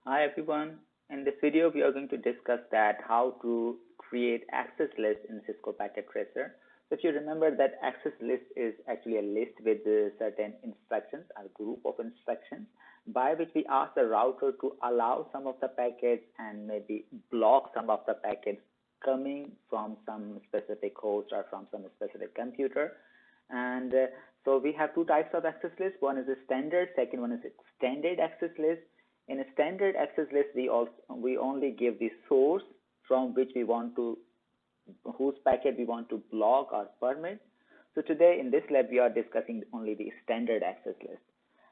Hi everyone. In this video, we are going to discuss that how to create access list in Cisco Packet Tracer. So if you remember that access list is actually a list with certain instructions, a group of instructions by which we ask the router to allow some of the packets and maybe block some of the packets coming from some specific host or from some specific computer. And so we have two types of access list. One is a standard, second one is extended access list. In a standard access list, we only give the source from which we want to, whose packet we want to block or permit. So today in this lab, we are discussing only the standard access list.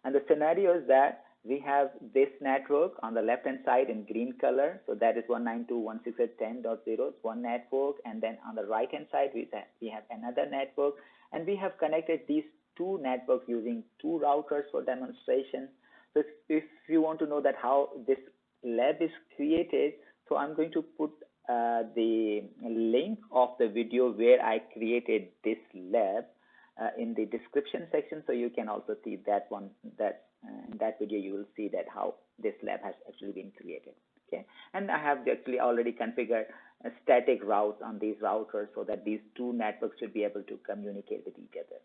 And the scenario is that we have this network on the left hand side in green color. So that is 192.168.10.0, one network. And then on the right hand side, we have another network. And we have connected these two networks using two routers for demonstration. So if you want to know that how this lab is created, so I'm going to put the link of the video where I created this lab in the description section, so you can also see that one. In that video you will see that how this lab has actually been created. Okay, and I have actually already configured static routes on these routers so that these two networks should be able to communicate with each other.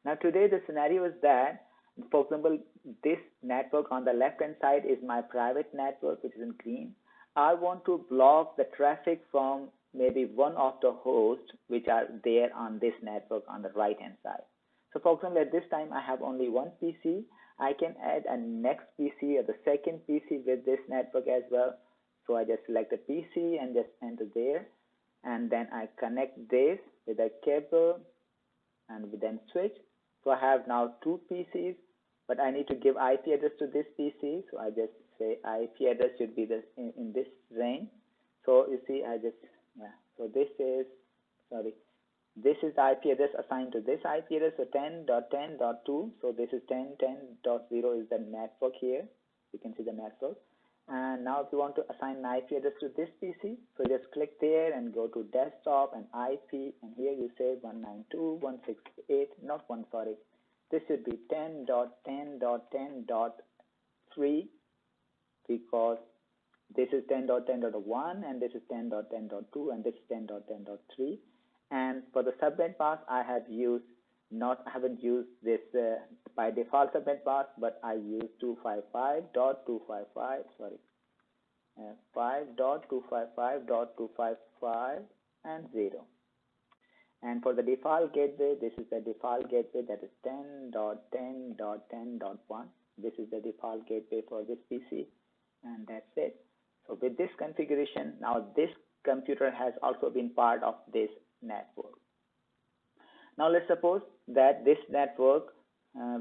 Now today the scenario is that, for example, this network on the left hand side is my private network, which is in green. I want to block the traffic from maybe one of the hosts which are there on this network on the right hand side. So for example, at this time I have only one PC. I can add a next PC or the second PC with this network as well. So I just select a PC and just enter there, and then I connect this with a cable and we then switch. So I have now two PCs, but I need to give IP address to this PC. So I just say IP address should be this in this range. So you see, so this is the IP address assigned to this IP address, so 10.10.2. So this is 10.10.0 is the network here. You can see the network. And now if you want to assign an IP address to this PC, so just click there and go to desktop and IP, and here you say 192.168, not one, sorry. This should be 10.10.10.3 because this is 10.10.1 and this is 10.10.2 and this is 10.10.3. And for the subnet mask, I haven't used this by default subnet mask, but I use 5.255.255 and 0. And for the default gateway, this is the default gateway, that is 10.10.10.1. This is the default gateway for this PC, and that's it. So with this configuration, now this computer has also been part of this network. Now let's suppose that this network,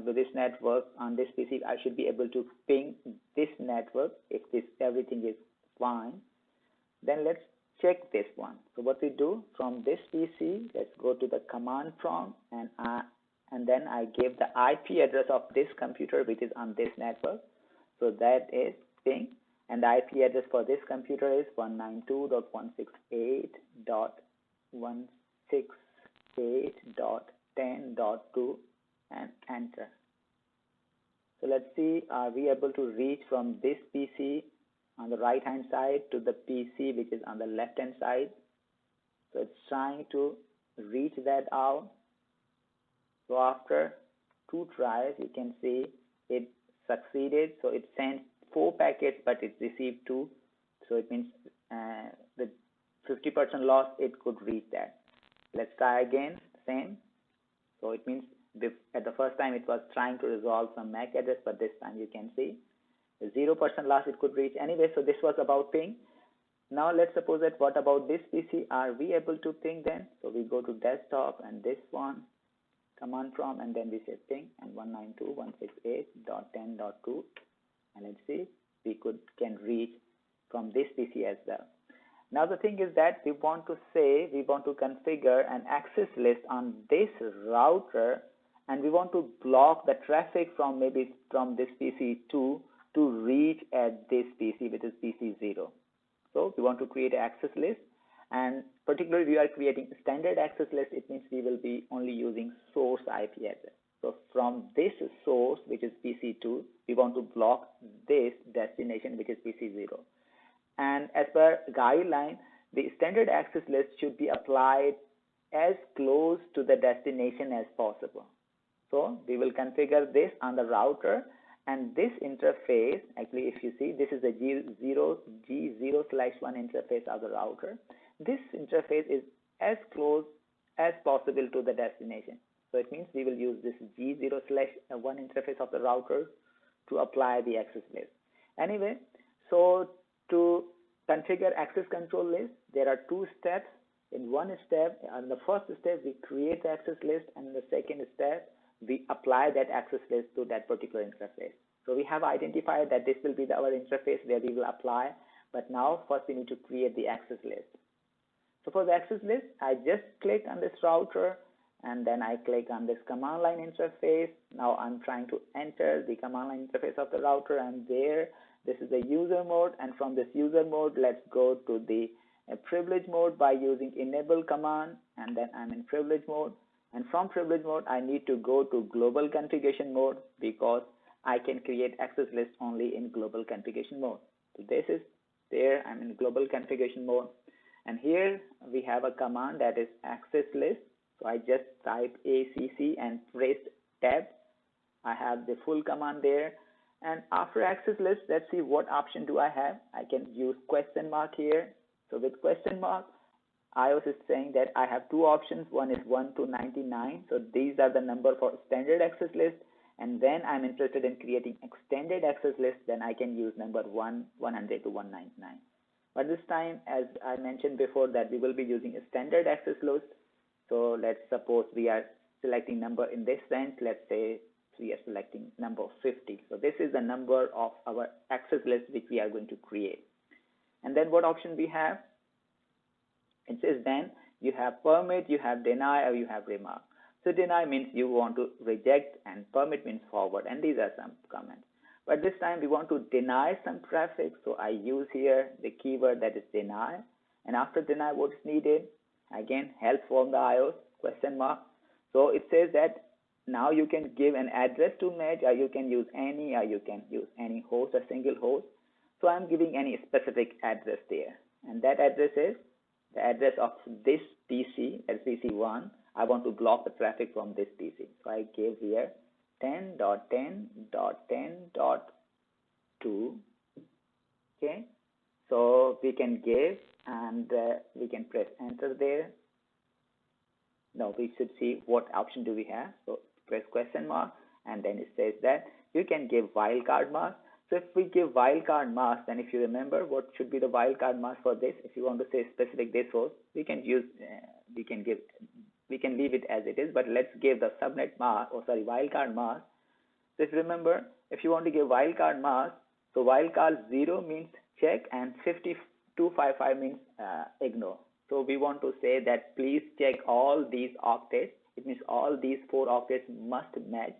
with this network on this PC, I should be able to ping this network if everything is fine. Then let's check this one. So what we do from this PC, let's go to the command prompt, and then I give the IP address of this computer which is on this network. So that is ping, and the IP address for this computer is 192.168.168.10.2 and enter. So let's see, are we able to reach from this PC on the right hand side to the PC which is on the left hand side? So it's trying to reach that out. So after two tries, you can see it succeeded. So it sent 4 packets, but it received 2. So it means with 50% loss, it could reach that. Let's try again, same. So it means at the first time it was trying to resolve some MAC address, but this time you can see 0% loss it could reach. Anyway, so this was about ping. Now let's suppose that what about this PC? Are we able to ping then? So we go to desktop and this one, command prompt, and then we say ping and 192.168.10.2, and let's see, we can reach from this PC as well. Now the thing is that we want to configure an access list on this router, and we want to block the traffic from maybe from this PC 2 to reach at this PC, which is PC 0. So we want to create an access list, and particularly we are creating a standard access list. It means we will be only using source IP address. So from this source, which is PC2, we want to block this destination, which is PC0. And as per guideline, the standard access list should be applied as close to the destination as possible. So we will configure this on the router, and this interface, actually if you see, this is the G0/1 interface of the router. This interface is as close as possible to the destination. So it means we will use this G0/1 interface of the router to apply the access list. Anyway, so to configure access control list, there are two steps. In one step, on the first step, we create the access list, and in the second step, we apply that access list to that particular interface. So we have identified that this will be our interface where we will apply, but now first we need to create the access list. So for the access list, I just click on this router, and then I click on this command line interface. Now I'm trying to enter the command line interface of the router, and there, this is the user mode, and from this user mode, let's go to the privilege mode by using enable command, and then I'm in privilege mode. And from privilege mode, I need to go to global configuration mode because I can create access list only in global configuration mode. So this is there, I'm in global configuration mode. And here we have a command that is access list. So I just type ACC and press tab. I have the full command there. And after access list, let's see what option do I have. I can use question mark here. So with question mark, iOS is saying that I have two options. One is 1 to 99. So these are the number for standard access list. And then I'm interested in creating extended access list. Then I can use number 100 to 199. But this time, as I mentioned before, that we will be using a standard access list. So let's suppose we are selecting number in this sense. Let's say we are selecting number 50. So this is the number of our access list which we are going to create. And then what option we have? It says then you have permit, you have deny, or you have remark. So deny means you want to reject, and permit means forward, and these are some comments. But this time we want to deny some traffic, so I use here the keyword that is deny. And after deny, what is needed? Again, help from the iOS, question mark. So it says that now you can give an address to match, or you can use any, or you can use any host, a single host. So I'm giving any specific address there. And that address is the address of this PC, that's PC1. I want to block the traffic from this PC. So I give here 10.10.10.2. Okay. So we can give, and we can press enter there. Now we should see what option do we have. So press question mark, and then it says that you can give wildcard mask. So if we give wildcard mask, then if you remember, what should be the wildcard mask for this? If you want to say specific this host, we can use, we can leave it as it is, but let's give the subnet mask, wildcard mask. So if you remember, if you want to give wildcard mask, so wildcard 0 means check, and 5255 means ignore. So we want to say that please check all these octets. It means all these 4 octets must match.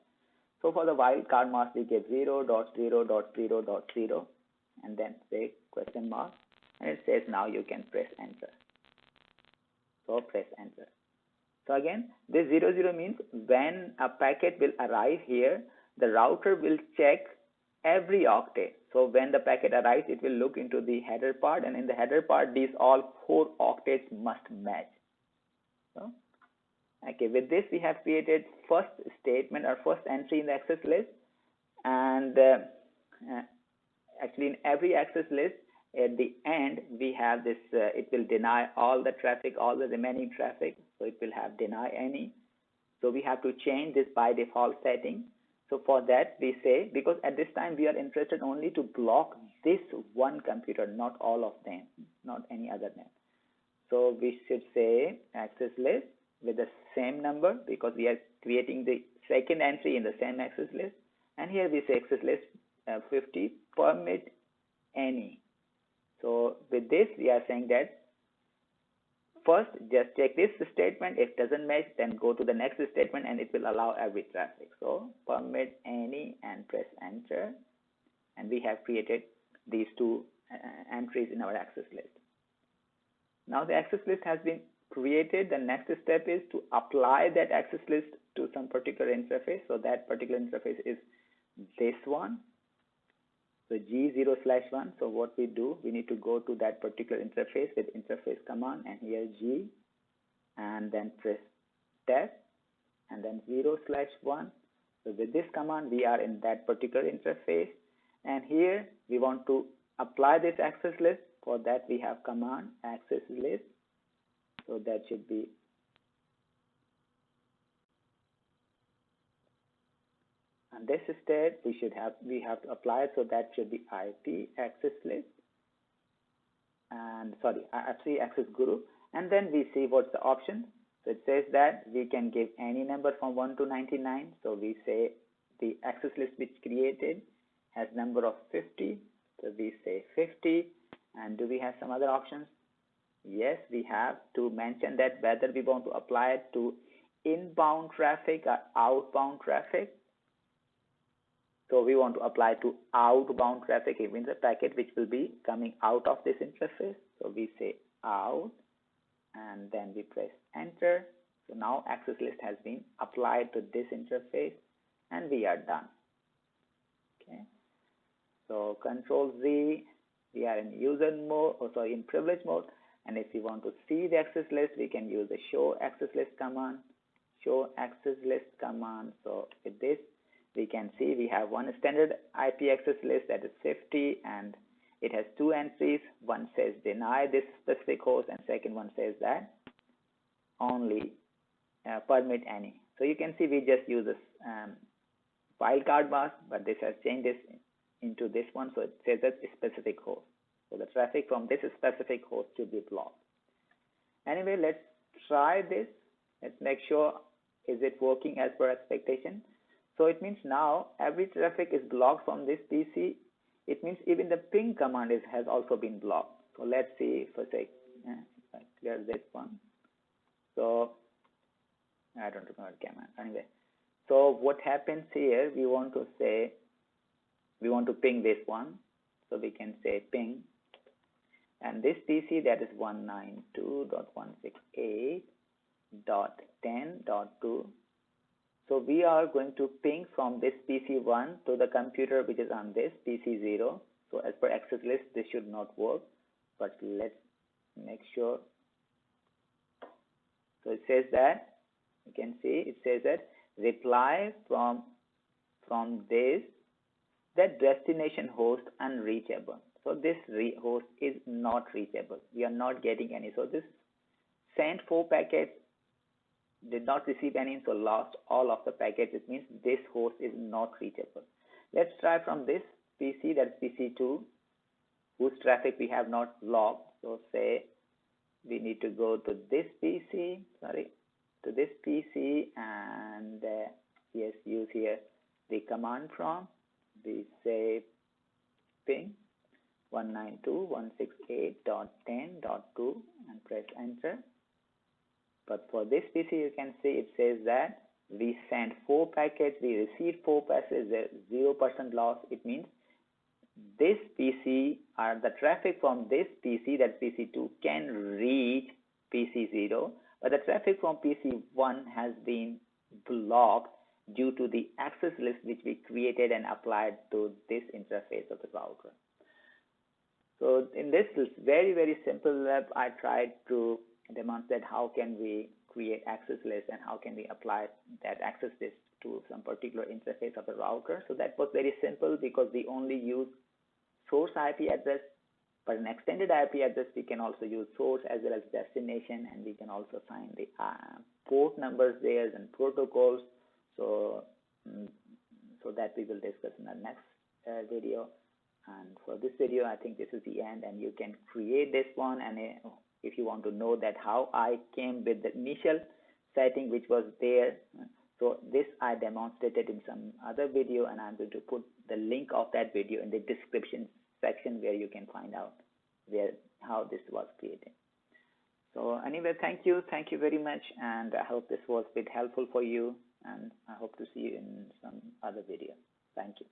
So for the wildcard mask, we give 0.0.0.0, and then say question mark, and it says now you can press enter. So press enter. So again, this 00 means when a packet will arrive here, the router will check every octet. So when the packet arrives, it will look into the header part, and in the header part, these all 4 octets must match. So, okay, with this, we have created first statement or first entry in the access list. And actually, in every access list, at the end, we have this, it will deny all the traffic, all the remaining traffic. So it will have deny any. So we have to change this by default setting. So for that, we say, because at this time, we are interested only to block this one computer, not all of them, not any other name. So we should say access list with the same number, because we are creating the second entry in the same access list. And here we say access list 50, permit any. So with this, we are saying that first, just check this statement. If it doesn't match, then go to the next statement, and it will allow every traffic. So permit any and press enter. And we have created these 2 entries in our access list. Now the access list has been created. The next step is to apply that access list to some particular interface. So that particular interface is this one. So G0/1. So what we do, we need to go to that particular interface with interface command, and here G, and then press test, and then 0/1. So with this command, we are in that particular interface, and here we want to apply this access list. For that, we have command access list. So that should be on this state. We have to apply it. So that should be IP access list, and sorry, IP access group, and then we see what's the option. So it says that we can give any number from 1 to 99. So we say the access list which created has number of 50. So we say 50. And do we have some other options? Yes, we have to mention that whether we want to apply it to inbound traffic or outbound traffic. So we want to apply to outbound traffic. It means a packet which will be coming out of this interface. So we say out, and then we press enter. So now access list has been applied to this interface, and we are done. Okay. So Control Z, we are in user mode, in privilege mode. And if we want to see the access list, we can use the show access list command. Show access list command. So with this, we can see we have one standard IP access list that is 50, and it has two entries. One says deny this specific host, and second one says that only permit any. So you can see we just use this wildcard mask, but this has changed this into this one. So it says that specific host. So the traffic from this specific host should be blocked. Anyway, let's try this. Let's make sure is it working as per expectation. So it means now every traffic is blocked from this PC. It means even the ping command has also been blocked. So let's see if I clear this one. So I don't remember the command. Anyway, so what happens here, we want to ping this one. So we can say ping, and this PC, that is 192.168.10.2. So we are going to ping from this PC1 to the computer which is on this PC0. So as per access list, this should not work, but let's make sure. So it says that, you can see it says that reply from this, that destination host unreachable. So this host is not reachable. We are not getting any. So this sent 4 packets, did not receive any, so lost all of the packets. It means this host is not reachable. Let's try from this PC, that's PC2, whose traffic we have not logged. So say we need to go to this PC, and yes, use here the command from. We say ping 192.168.10.2 and press enter. But for this PC, you can see it says that we sent 4 packets, we received 4 packets, 0% loss. It means this PC, or the traffic from this PC, that PC2, can reach PC0, but the traffic from PC1 has been blocked due to the access list which we created and applied to this interface of the router. So in this very, very simple lab, I tried to demonstrate how can we create access lists and how can we apply that access list to some particular interface of the router. So that was very simple because we only use source IP address, but an extended IP address we can also use source as well as destination, and we can also find the port numbers there and protocols. So that we will discuss in the next video. And for this video, I think this is the end, and you can create this one. And if you want to know that how I came with the initial setting which was there, so this I demonstrated in some other video, and I'm going to put the link of that video in the description section where you can find out how this was created. So anyway, thank you very much, and I hope this was a bit helpful for you, and I hope to see you in some other video. Thank you.